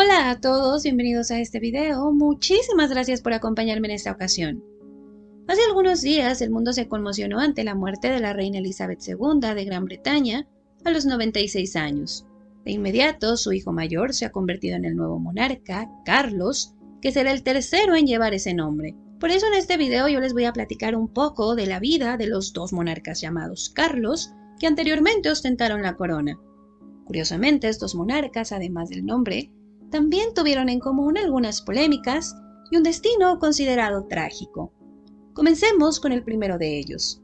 Hola a todos, bienvenidos a este video. Muchísimas gracias por acompañarme en esta ocasión. Hace algunos días el mundo se conmocionó ante la muerte de la reina Elizabeth II de Gran Bretaña a los 96 años. De inmediato, su hijo mayor se ha convertido en el nuevo monarca, Carlos, que será el tercero en llevar ese nombre. Por eso en este video yo les voy a platicar un poco de la vida de los dos monarcas llamados Carlos, que anteriormente ostentaron la corona. Curiosamente, estos monarcas, además del nombre, también tuvieron en común algunas polémicas y un destino considerado trágico. Comencemos con el primero de ellos.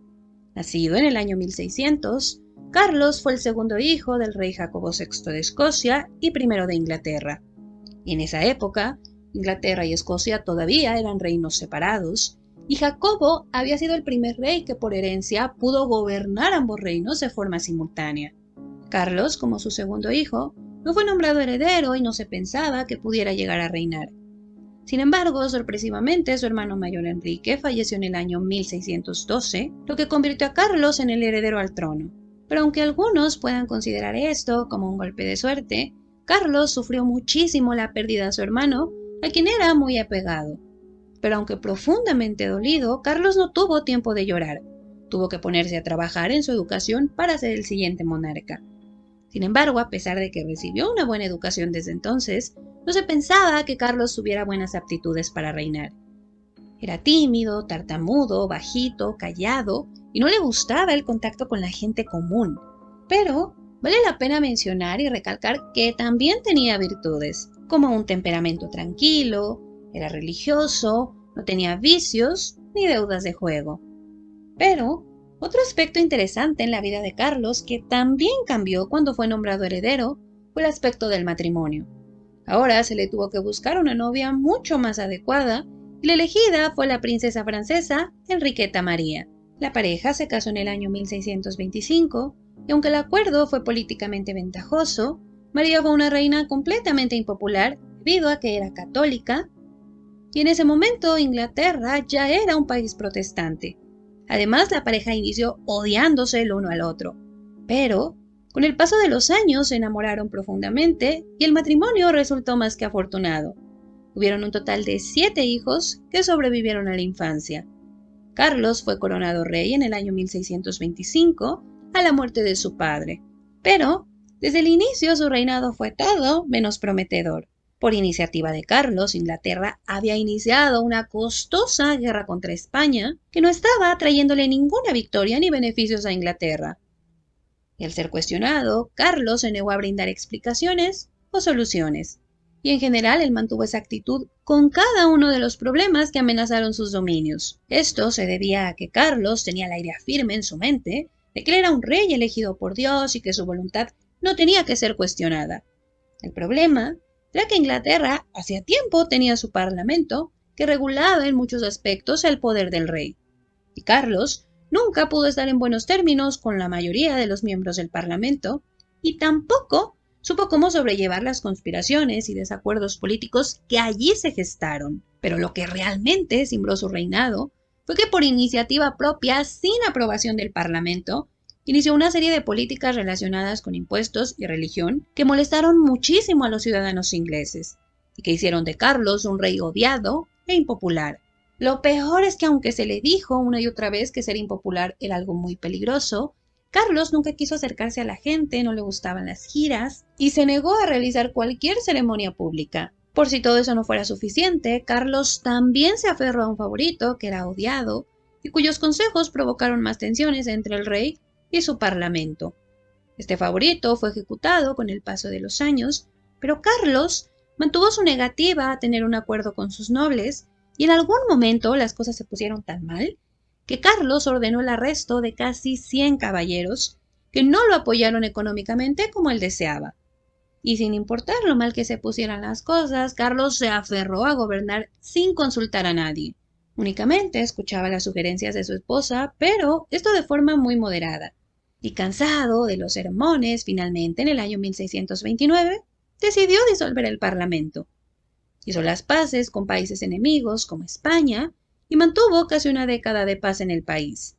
Nacido en el año 1600, Carlos fue el segundo hijo del rey Jacobo VI de Escocia y primero de Inglaterra. Y en esa época, Inglaterra y Escocia todavía eran reinos separados, y Jacobo había sido el primer rey que por herencia pudo gobernar ambos reinos de forma simultánea. Carlos, como su segundo hijo, no fue nombrado heredero y no se pensaba que pudiera llegar a reinar. Sin embargo, sorpresivamente, su hermano mayor Enrique falleció en el año 1612, lo que convirtió a Carlos en el heredero al trono. Pero aunque algunos puedan considerar esto como un golpe de suerte, Carlos sufrió muchísimo la pérdida de su hermano, a quien era muy apegado. Pero aunque profundamente dolido, Carlos no tuvo tiempo de llorar. Tuvo que ponerse a trabajar en su educación para ser el siguiente monarca. Sin embargo, a pesar de que recibió una buena educación desde entonces, no se pensaba que Carlos tuviera buenas aptitudes para reinar. Era tímido, tartamudo, bajito, callado, y no le gustaba el contacto con la gente común. Pero vale la pena mencionar y recalcar que también tenía virtudes, como un temperamento tranquilo, era religioso, no tenía vicios ni deudas de juego. Pero otro aspecto interesante en la vida de Carlos, que también cambió cuando fue nombrado heredero, fue el aspecto del matrimonio. Ahora se le tuvo que buscar una novia mucho más adecuada, y la elegida fue la princesa francesa Enriqueta María. La pareja se casó en el año 1625, y aunque el acuerdo fue políticamente ventajoso, María fue una reina completamente impopular debido a que era católica, y en ese momento Inglaterra ya era un país protestante. Además, la pareja inició odiándose el uno al otro. Pero, con el paso de los años se enamoraron profundamente y el matrimonio resultó más que afortunado. Tuvieron un total de 7 hijos que sobrevivieron a la infancia. Carlos fue coronado rey en el año 1625 a la muerte de su padre. Pero, desde el inicio su reinado fue todo menos prometedor. Por iniciativa de Carlos, Inglaterra había iniciado una costosa guerra contra España que no estaba trayéndole ninguna victoria ni beneficios a Inglaterra. Y al ser cuestionado, Carlos se negó a brindar explicaciones o soluciones. Y en general él mantuvo esa actitud con cada uno de los problemas que amenazaron sus dominios. Esto se debía a que Carlos tenía la idea firme en su mente de que él era un rey elegido por Dios y que su voluntad no tenía que ser cuestionada. El problema era que Inglaterra hacía tiempo tenía su parlamento que regulaba en muchos aspectos el poder del rey. Y Carlos nunca pudo estar en buenos términos con la mayoría de los miembros del parlamento y tampoco supo cómo sobrellevar las conspiraciones y desacuerdos políticos que allí se gestaron. Pero lo que realmente cimbró su reinado fue que por iniciativa propia, sin aprobación del parlamento, inició una serie de políticas relacionadas con impuestos y religión que molestaron muchísimo a los ciudadanos ingleses y que hicieron de Carlos un rey odiado e impopular. Lo peor es que aunque se le dijo una y otra vez que ser impopular era algo muy peligroso, Carlos nunca quiso acercarse a la gente, no le gustaban las giras y se negó a realizar cualquier ceremonia pública. Por si todo eso no fuera suficiente, Carlos también se aferró a un favorito que era odiado y cuyos consejos provocaron más tensiones entre el rey y su parlamento. Este favorito fue ejecutado con el paso de los años, pero Carlos mantuvo su negativa a tener un acuerdo con sus nobles y en algún momento las cosas se pusieron tan mal que Carlos ordenó el arresto de casi 100 caballeros que no lo apoyaron económicamente como él deseaba. Y sin importar lo mal que se pusieran las cosas, Carlos se aferró a gobernar sin consultar a nadie. Únicamente escuchaba las sugerencias de su esposa, pero esto de forma muy moderada. Y cansado de los sermones, finalmente en el año 1629, decidió disolver el parlamento. Hizo las paces con países enemigos como España y mantuvo casi una década de paz en el país.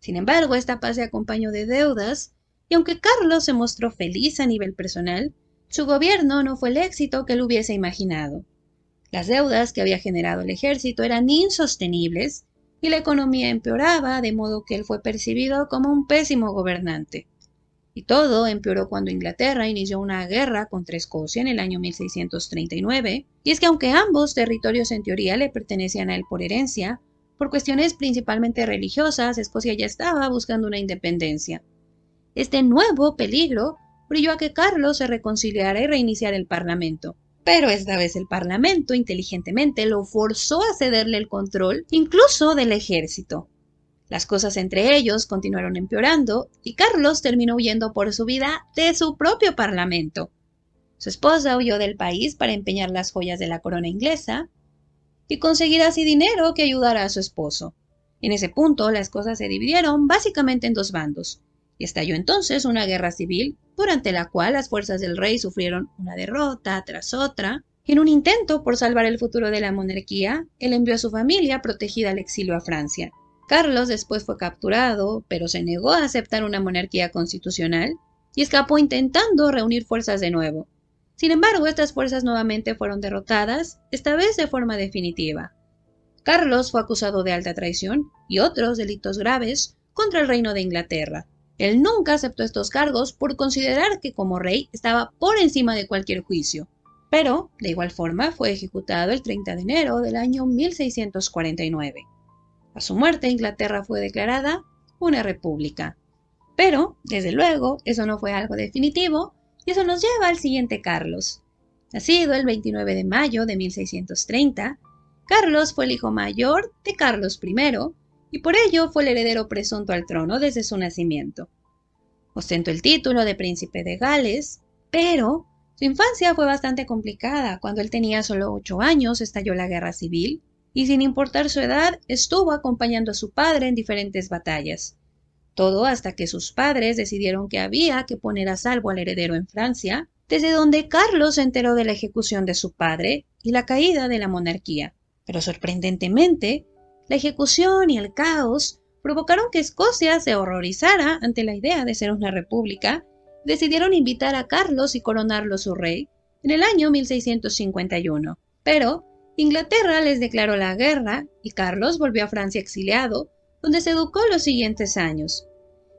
Sin embargo, esta paz se acompañó de deudas y aunque Carlos se mostró feliz a nivel personal, Su gobierno no fue el éxito que él hubiese imaginado. Las deudas que había generado el ejército eran insostenibles y la economía empeoraba, de modo que él fue percibido como un pésimo gobernante. Y todo empeoró cuando Inglaterra inició una guerra contra Escocia en el año 1639, y es que aunque ambos territorios en teoría le pertenecían a él por herencia, por cuestiones principalmente religiosas, Escocia ya estaba buscando una independencia. Este nuevo peligro brilló a que Carlos se reconciliara y reiniciara el Parlamento. Pero esta vez el Parlamento, inteligentemente, lo forzó a cederle el control, incluso del ejército. Las cosas entre ellos continuaron empeorando y Carlos terminó huyendo por su vida de su propio Parlamento. Su esposa huyó del país para empeñar las joyas de la corona inglesa y conseguir así dinero que ayudara a su esposo. En ese punto las cosas se dividieron básicamente en dos bandos, y estalló entonces una guerra civil, durante la cual las fuerzas del rey sufrieron una derrota tras otra. En un intento por salvar el futuro de la monarquía, él envió a su familia protegida al exilio a Francia. Carlos después fue capturado, pero se negó a aceptar una monarquía constitucional y escapó intentando reunir fuerzas de nuevo. Sin embargo, estas fuerzas nuevamente fueron derrotadas, esta vez de forma definitiva. Carlos fue acusado de alta traición y otros delitos graves contra el reino de Inglaterra. Él nunca aceptó estos cargos por considerar que como rey estaba por encima de cualquier juicio, pero de igual forma fue ejecutado el 30 de enero del año 1649. A su muerte, Inglaterra fue declarada una república. Pero, desde luego, eso no fue algo definitivo, y eso nos lleva al siguiente Carlos. Nacido el 29 de mayo de 1630, Carlos fue el hijo mayor de Carlos I, y por ello fue el heredero presunto al trono desde su nacimiento. Ostentó el título de príncipe de Gales, pero su infancia fue bastante complicada. Cuando él tenía solo 8 años estalló la guerra civil, y sin importar su edad, estuvo acompañando a su padre en diferentes batallas. Todo hasta que sus padres decidieron que había que poner a salvo al heredero en Francia, desde donde Carlos se enteró de la ejecución de su padre y la caída de la monarquía. Pero sorprendentemente, la ejecución y el caos provocaron que Escocia se horrorizara ante la idea de ser una república y decidieron invitar a Carlos y coronarlo su rey en el año 1651. Pero Inglaterra les declaró la guerra y Carlos volvió a Francia exiliado, donde se educó los siguientes años,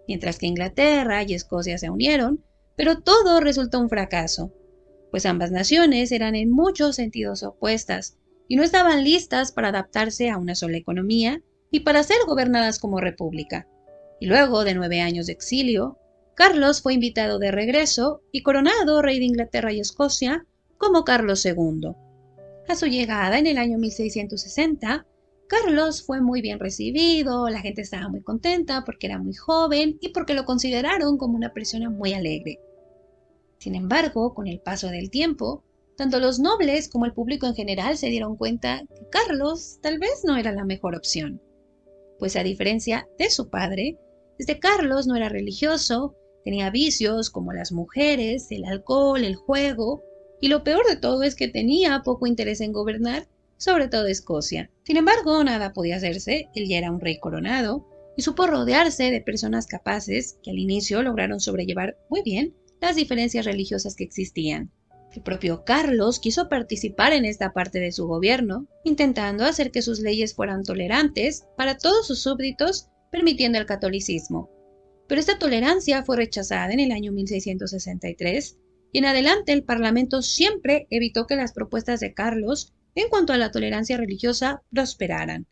mientras que Inglaterra y Escocia se unieron, pero todo resultó un fracaso, pues ambas naciones eran en muchos sentidos opuestas y no estaban listas para adaptarse a una sola economía y para ser gobernadas como república. Y luego de 9 años de exilio, Carlos fue invitado de regreso y coronado rey de Inglaterra y Escocia como Carlos II. A su llegada en el año 1660, Carlos fue muy bien recibido, la gente estaba muy contenta porque era muy joven y porque lo consideraron como una persona muy alegre. Sin embargo, con el paso del tiempo, tanto los nobles como el público en general se dieron cuenta que Carlos tal vez no era la mejor opción, pues a diferencia de su padre, Carlos no era religioso, tenía vicios como las mujeres, el alcohol, el juego, y lo peor de todo es que tenía poco interés en gobernar, sobre todo Escocia. Sin embargo, nada podía hacerse, él ya era un rey coronado, y supo rodearse de personas capaces que al inicio lograron sobrellevar muy bien las diferencias religiosas que existían. El propio Carlos quiso participar en esta parte de su gobierno, intentando hacer que sus leyes fueran tolerantes para todos sus súbditos, permitiendo el catolicismo. Pero esta tolerancia fue rechazada en el año 1663, y en adelante el Parlamento siempre evitó que las propuestas de Carlos en cuanto a la tolerancia religiosa prosperaran.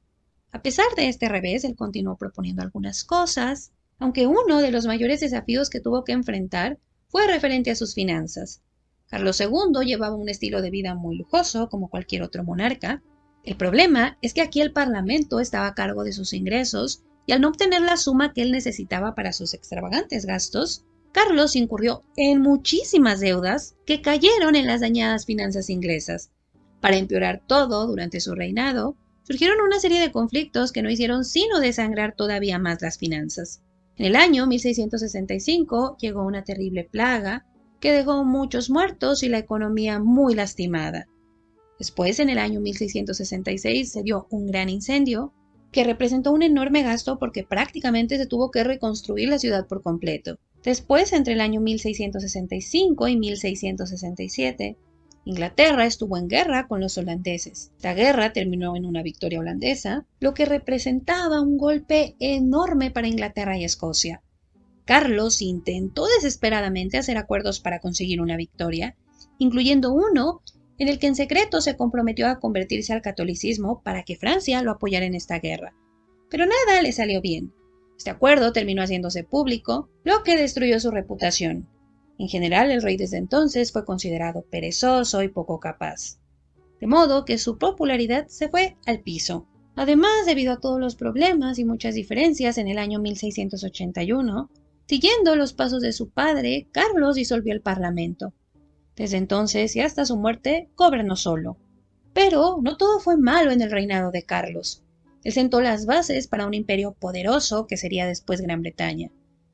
A pesar de este revés, él continuó proponiendo algunas cosas, aunque uno de los mayores desafíos que tuvo que enfrentar fue referente a sus finanzas. Carlos II llevaba un estilo de vida muy lujoso, como cualquier otro monarca. El problema es que aquí el Parlamento estaba a cargo de sus ingresos y al no obtener la suma que él necesitaba para sus extravagantes gastos, Carlos incurrió en muchísimas deudas que cayeron en las dañadas finanzas inglesas. Para empeorar todo, durante su reinado, surgieron una serie de conflictos que no hicieron sino desangrar todavía más las finanzas. En el año 1665 llegó una terrible plaga que dejó muchos muertos y la economía muy lastimada. Después, en el año 1666, se dio un gran incendio que representó un enorme gasto porque prácticamente se tuvo que reconstruir la ciudad por completo. Después, entre el año 1665 y 1667, Inglaterra estuvo en guerra con los holandeses. Esta guerra terminó en una victoria holandesa, lo que representaba un golpe enorme para Inglaterra y Escocia. Carlos intentó desesperadamente hacer acuerdos para conseguir una victoria, incluyendo uno en el que en secreto se comprometió a convertirse al catolicismo para que Francia lo apoyara en esta guerra. Pero nada le salió bien. Este acuerdo terminó haciéndose público, lo que destruyó su reputación. En general, el rey desde entonces fue considerado perezoso y poco capaz, de modo que su popularidad se fue al piso. Además, debido a todos los problemas y muchas diferencias en el año 1681, siguiendo los pasos de su padre, Carlos disolvió el Parlamento. Desde entonces y hasta su muerte, gobernó solo. Pero no todo fue malo en el reinado de Carlos. Él sentó las bases para un imperio poderoso que sería después Gran Bretaña.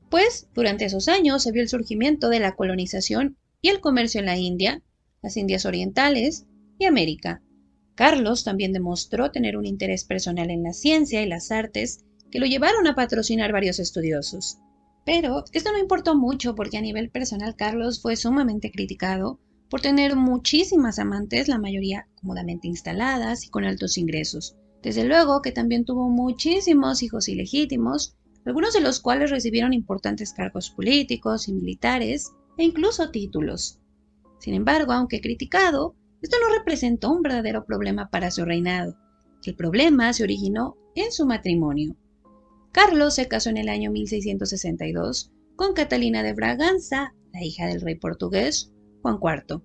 Pues, durante esos años se vio el surgimiento de la colonización y el comercio en la India, las Indias Orientales y América. Carlos también demostró tener un interés personal en la ciencia y las artes que lo llevaron a patrocinar varios estudiosos. Pero esto no importó mucho porque a nivel personal Carlos fue sumamente criticado por tener muchísimas amantes, la mayoría cómodamente instaladas y con altos ingresos. Desde luego que también tuvo muchísimos hijos ilegítimos, algunos de los cuales recibieron importantes cargos políticos y militares e incluso títulos. Sin embargo, aunque criticado, esto no representó un verdadero problema para su reinado. El problema se originó en su matrimonio. Carlos se casó en el año 1662 con Catalina de Braganza, la hija del rey portugués Juan IV.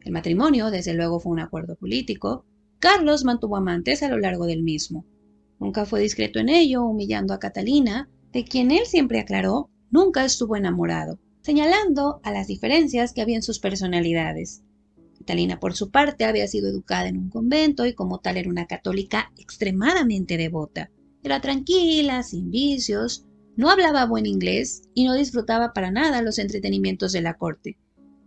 El matrimonio, desde luego, fue un acuerdo político. Carlos mantuvo amantes a lo largo del mismo. Nunca fue discreto en ello, humillando a Catalina, de quien él siempre aclaró nunca estuvo enamorado, señalando a las diferencias que había en sus personalidades. Catalina, por su parte, había sido educada en un convento y como tal era una católica extremadamente devota. Era tranquila, sin vicios, no hablaba buen inglés y no disfrutaba para nada los entretenimientos de la corte.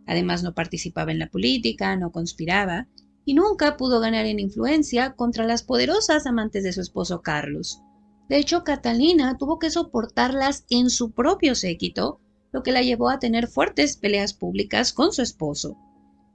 Además, no participaba en la política, no conspiraba y nunca pudo ganar en influencia contra las poderosas amantes de su esposo Carlos. De hecho, Catalina tuvo que soportarlas en su propio séquito, lo que la llevó a tener fuertes peleas públicas con su esposo.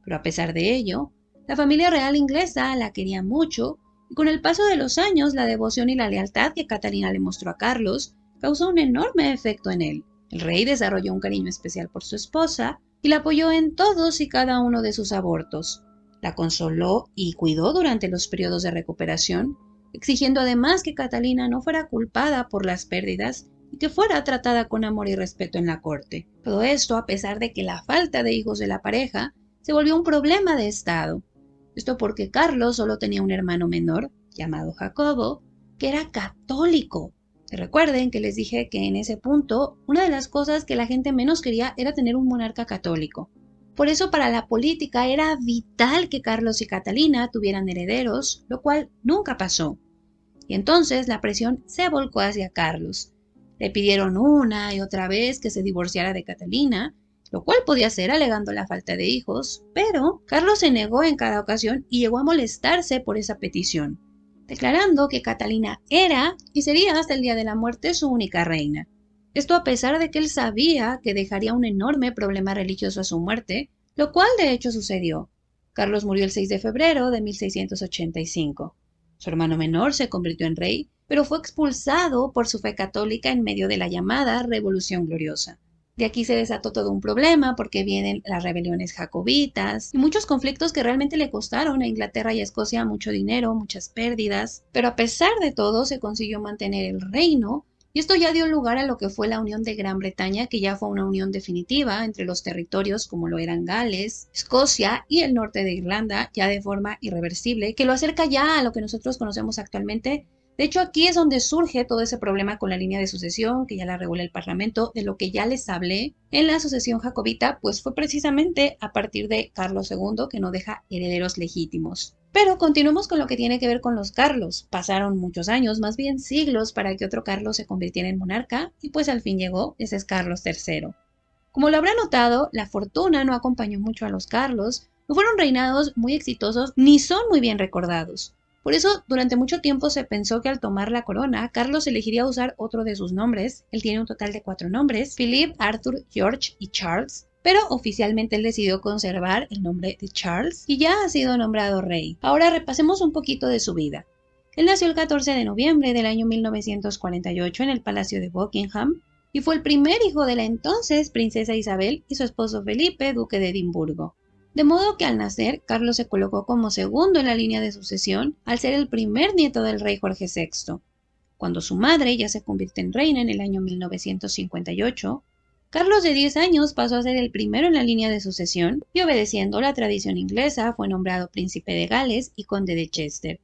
Pero a pesar de ello, la familia real inglesa la quería mucho y con el paso de los años la devoción y la lealtad que Catalina le mostró a Carlos causó un enorme efecto en él. El rey desarrolló un cariño especial por su esposa y la apoyó en todos y cada uno de sus abortos. La consoló y cuidó durante los periodos de recuperación, exigiendo además que Catalina no fuera culpada por las pérdidas y que fuera tratada con amor y respeto en la corte. Todo esto a pesar de que la falta de hijos de la pareja se volvió un problema de estado. Esto porque Carlos solo tenía un hermano menor, llamado Jacobo, que era católico. Recuerden que les dije que en ese punto una de las cosas que la gente menos quería era tener un monarca católico. Por eso para la política era vital que Carlos y Catalina tuvieran herederos, lo cual nunca pasó. Y entonces la presión se volcó hacia Carlos. Le pidieron una y otra vez que se divorciara de Catalina, lo cual podía ser alegando la falta de hijos, pero Carlos se negó en cada ocasión y llegó a molestarse por esa petición, declarando que Catalina era y sería hasta el día de la muerte su única reina. Esto a pesar de que él sabía que dejaría un enorme problema religioso a su muerte, lo cual de hecho sucedió. Carlos murió el 6 de febrero de 1685. Su hermano menor se convirtió en rey, pero fue expulsado por su fe católica en medio de la llamada Revolución Gloriosa. De aquí se desató todo un problema porque vienen las rebeliones jacobitas y muchos conflictos que realmente le costaron a Inglaterra y a Escocia mucho dinero, muchas pérdidas, pero a pesar de todo se consiguió mantener el reino y esto ya dio lugar a lo que fue la unión de Gran Bretaña, que ya fue una unión definitiva entre los territorios como lo eran Gales, Escocia y el norte de Irlanda, ya de forma irreversible, que lo acerca ya a lo que nosotros conocemos actualmente. De hecho, aquí es donde surge todo ese problema con la línea de sucesión, que ya la regula el Parlamento, de lo que ya les hablé en la sucesión jacobita, pues fue precisamente a partir de Carlos II, que no deja herederos legítimos. Pero continuemos con lo que tiene que ver con los Carlos. Pasaron muchos años, más bien siglos, para que otro Carlos se convirtiera en monarca, y pues al fin llegó, ese es Carlos III. Como lo habrá notado, la fortuna no acompañó mucho a los Carlos, no fueron reinados muy exitosos, ni son muy bien recordados. Por eso, durante mucho tiempo se pensó que al tomar la corona, Carlos elegiría usar otro de sus nombres. Él tiene un total de 4 nombres: Philip, Arthur, George y Charles. Pero oficialmente él decidió conservar el nombre de Charles y ya ha sido nombrado rey. Ahora repasemos un poquito de su vida. Él nació el 14 de noviembre del año 1948 en el Palacio de Buckingham y fue el primer hijo de la entonces princesa Isabel y su esposo Felipe, duque de Edimburgo. De modo que al nacer, Carlos se colocó como segundo en la línea de sucesión al ser el primer nieto del rey Jorge VI. Cuando su madre ya se convierte en reina en el año 1958, Carlos de 10 años pasó a ser el primero en la línea de sucesión y, obedeciendo la tradición inglesa, fue nombrado príncipe de Gales y conde de Chester.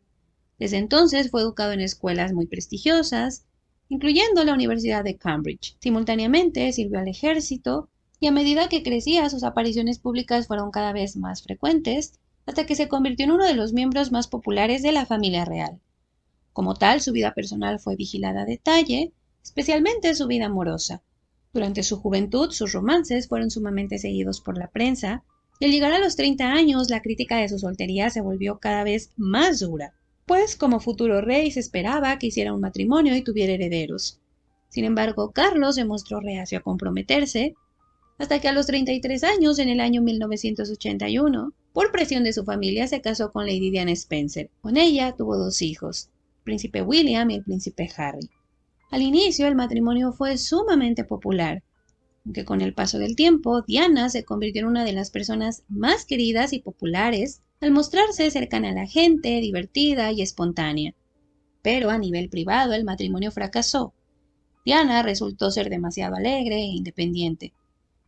Desde entonces fue educado en escuelas muy prestigiosas, incluyendo la Universidad de Cambridge. Simultáneamente sirvió al ejército y a medida que crecía sus apariciones públicas fueron cada vez más frecuentes hasta que se convirtió en uno de los miembros más populares de la familia real. Como tal, su vida personal fue vigilada a detalle, especialmente su vida amorosa. Durante su juventud, sus romances fueron sumamente seguidos por la prensa, y al llegar a los 30 años, la crítica de su soltería se volvió cada vez más dura, pues como futuro rey se esperaba que hiciera un matrimonio y tuviera herederos. Sin embargo, Carlos se mostró reacio a comprometerse, hasta que a los 33 años, en el año 1981, por presión de su familia, se casó con Lady Diana Spencer. Con ella tuvo 2 hijos, el príncipe William y el príncipe Harry. Al inicio, el matrimonio fue sumamente popular, aunque con el paso del tiempo, Diana se convirtió en una de las personas más queridas y populares al mostrarse cercana a la gente, divertida y espontánea. Pero a nivel privado, el matrimonio fracasó. Diana resultó ser demasiado alegre e independiente,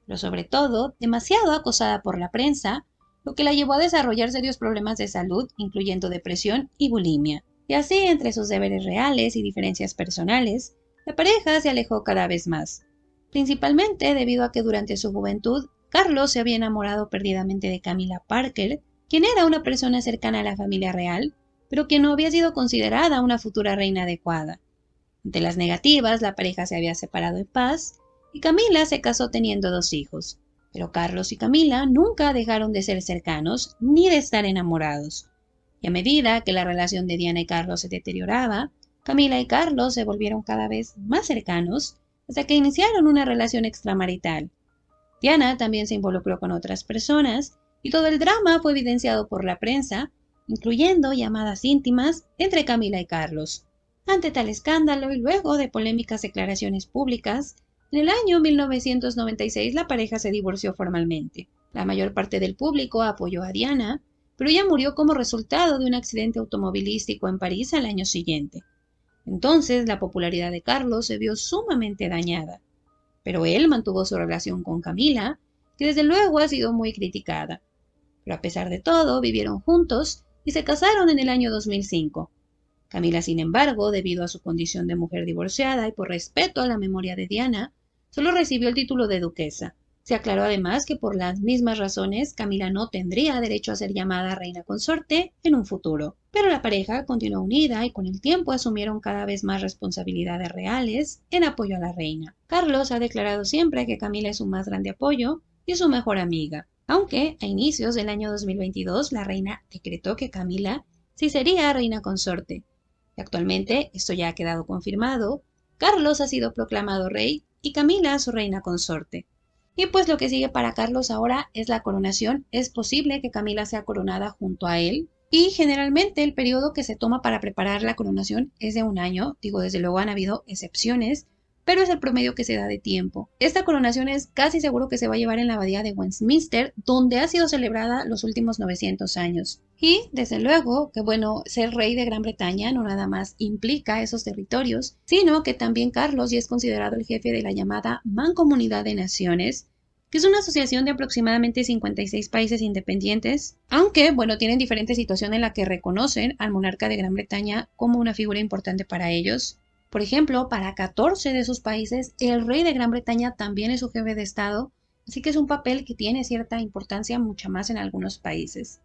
pero sobre todo demasiado acosada por la prensa, lo que la llevó a desarrollar serios problemas de salud, incluyendo depresión y bulimia. Y así, entre sus deberes reales y diferencias personales, la pareja se alejó cada vez más, principalmente debido a que durante su juventud, Carlos se había enamorado perdidamente de Camilla Parker, quien era una persona cercana a la familia real, pero que no había sido considerada una futura reina adecuada. Ante las negativas, la pareja se había separado en paz, y Camila se casó teniendo 2 hijos. Pero Carlos y Camila nunca dejaron de ser cercanos ni de estar enamorados. Y a medida que la relación de Diana y Carlos se deterioraba, Camila y Carlos se volvieron cada vez más cercanos hasta que iniciaron una relación extramarital. Diana también se involucró con otras personas y todo el drama fue evidenciado por la prensa, incluyendo llamadas íntimas entre Camila y Carlos. Ante tal escándalo y luego de polémicas declaraciones públicas, en el año 1996 la pareja se divorció formalmente. La mayor parte del público apoyó a Diana, pero ella murió como resultado de un accidente automovilístico en París al año siguiente. Entonces la popularidad de Carlos se vio sumamente dañada, pero él mantuvo su relación con Camila, que desde luego ha sido muy criticada. Pero a pesar de todo, vivieron juntos y se casaron en el año 2005. Camila, sin embargo, debido a su condición de mujer divorciada y por respeto a la memoria de Diana, solo recibió el título de duquesa. Se aclaró además que por las mismas razones Camila no tendría derecho a ser llamada reina consorte en un futuro. Pero la pareja continuó unida y con el tiempo asumieron cada vez más responsabilidades reales en apoyo a la reina. Carlos ha declarado siempre que Camila es su más grande apoyo y su mejor amiga, aunque a inicios del año 2022 la reina decretó que Camila sí sería reina consorte. Y actualmente esto ya ha quedado confirmado. Carlos ha sido proclamado rey y Camila su reina consorte. Y pues lo que sigue para Carlos ahora es la coronación. Es posible que Camila sea coronada junto a él. Y generalmente el periodo que se toma para preparar la coronación es de 1 año. Digo, desde luego han habido excepciones, pero es el promedio que se da de tiempo. Esta coronación es casi seguro que se va a llevar en la abadía de Westminster, donde ha sido celebrada los últimos 900 años. Y, desde luego, que bueno, ser rey de Gran Bretaña no nada más implica esos territorios, sino que también Carlos ya es considerado el jefe de la llamada Mancomunidad de Naciones, que es una asociación de aproximadamente 56 países independientes, aunque, bueno, tienen diferente situación en la que reconocen al monarca de Gran Bretaña como una figura importante para ellos. Por ejemplo, para 14 de sus países, el rey de Gran Bretaña también es su jefe de Estado, así que es un papel que tiene cierta importancia, mucha más en algunos países.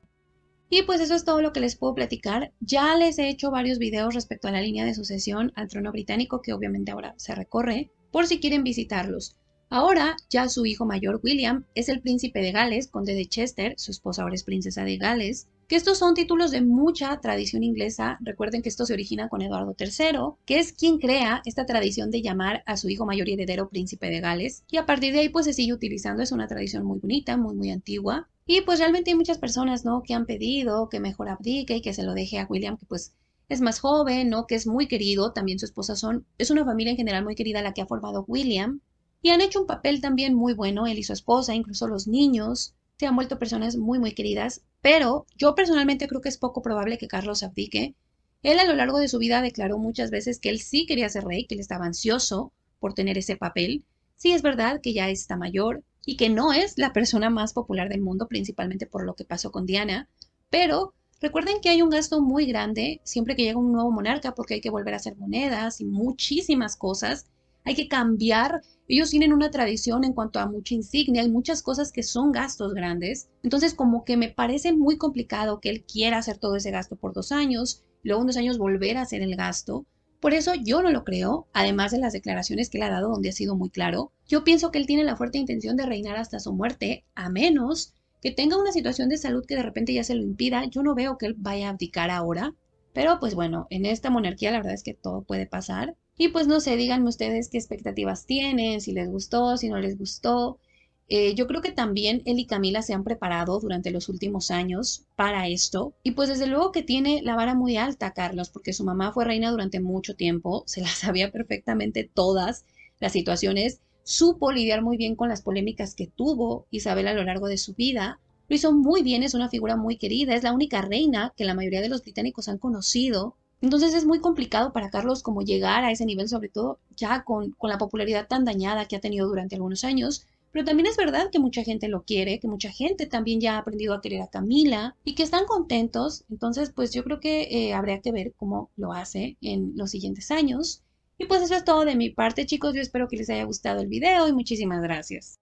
Y pues eso es todo lo que les puedo platicar. Ya les he hecho varios videos respecto a la línea de sucesión al trono británico, que obviamente ahora se recorre, por si quieren visitarlos. Ahora ya su hijo mayor, William, es el príncipe de Gales, conde de Chester, su esposa ahora es princesa de Gales. que estos son títulos de mucha tradición inglesa. Recuerden que esto se origina con Eduardo III, que es quien crea esta tradición de llamar a su hijo mayor y heredero príncipe de Gales, y a partir de ahí pues se sigue utilizando. Es una tradición muy bonita, muy antigua, y pues realmente hay muchas personas, ¿no?, que han pedido que mejor abdique y que se lo deje a William, que pues es más joven, ¿no?, que es muy querido. También su esposa es una familia en general muy querida la que ha formado William, y han hecho un papel también muy bueno, él y su esposa, incluso los niños se han vuelto personas muy queridas, pero yo personalmente creo que es poco probable que Carlos abdique. Él a lo largo de su vida declaró muchas veces que él sí quería ser rey, que él estaba ansioso por tener ese papel. Sí es verdad que ya está mayor y que no es la persona más popular del mundo, principalmente por lo que pasó con Diana, pero recuerden que hay un gasto muy grande siempre que llega un nuevo monarca, porque hay que volver a hacer monedas y muchísimas cosas. Hay que cambiar. Ellos tienen una tradición en cuanto a mucha insignia, hay muchas cosas que son gastos grandes. Entonces, como que me parece muy complicado que él quiera hacer todo ese gasto por 2 años, luego en 2 años volver a hacer el gasto. Por eso yo no lo creo, además de las declaraciones que él ha dado donde ha sido muy claro. Yo pienso que él tiene la fuerte intención de reinar hasta su muerte, a menos que tenga una situación de salud que de repente ya se lo impida. Yo no veo que él vaya a abdicar ahora. Pero pues bueno, en esta monarquía la verdad es que todo puede pasar. Y pues no sé, díganme ustedes qué expectativas tienen, si les gustó, si no les gustó. Yo creo que también él y Camila se han preparado durante los últimos años para esto. Y pues desde luego que tiene la vara muy alta, Carlos, porque su mamá fue reina durante mucho tiempo, se las sabía perfectamente todas las situaciones, supo lidiar muy bien con las polémicas que tuvo Isabel a lo largo de su vida. Lo hizo muy bien, es una figura muy querida, es la única reina que la mayoría de los británicos han conocido. Entonces es muy complicado para Carlos como llegar a ese nivel, sobre todo ya con la popularidad tan dañada que ha tenido durante algunos años. Pero también es verdad que mucha gente lo quiere, que mucha gente también ya ha aprendido a querer a Camila y que están contentos. Entonces, pues yo creo que habría que ver cómo lo hace en los siguientes años. Y pues eso es todo de mi parte, chicos. Yo espero que les haya gustado el video y muchísimas gracias.